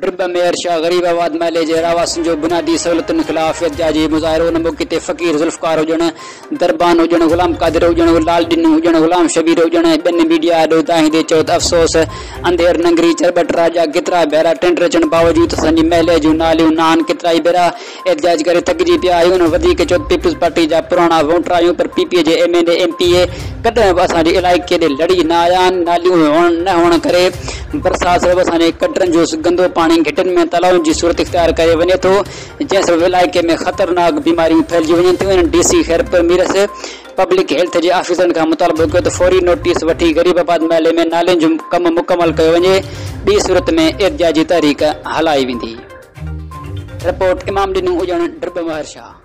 ड्रिब mayor Shah Garibabad महले जे रावासन जो बुनियादी सहूलतुनि ख़िलाफ़ एहतिजाजी मुज़ाहिरो उन मौक़े ते फ़क़ीर ज़ुल्फ़कार हुजण, दरबान हुजण, ग़ुलाम क़ादिर हुजण, लालडीन हुजण, ग़ुलाम शबीर हुजण, ॿियनि मीडिया ॾोह ताईं चयो त अफ़सोस अंधेर नंगरी चरबट राजा केतिरा भेरा टेंडर अचण बावजूद असांजी महले जूं नालियूं न आहिनि। केतिरा ई भेरा एहतिजाज करे थकिजी पिया आहियूं। वधीक चयो पीपल्स पार्टी जा पुराणा वोटर आहियूं, पर पीपीए जे MLA MPA कॾहिं बि असांजे इलाइक़े ॾे लड़ी न आया आहिनि। नालियूं न हुअण करे बरसाति सबबि असांजे कटरनि जो गंदो पाणी घिटनि में तलाउनि जी सूरत इख़्तियार करे वञे थो, जंहिं सबबि इलाइक़े में ख़तरनाक बीमारियूं फैलिजी वञनि थियूं। DC ख़ैरपुर मीरस पब्लिक हेल्थ जे ऑफिसरनि खां मुतालबो कयो त फौरी नोटिस वठी गरीबाबाद महले में नालियुनि जो कमु मुकमल कयो वञे, ॿी सूरत में एहतिजाजी तहरीक हलाई वेंदी। रिपोर्ट इमाम ॾिनूं हुजण ड्रिब महर शाह।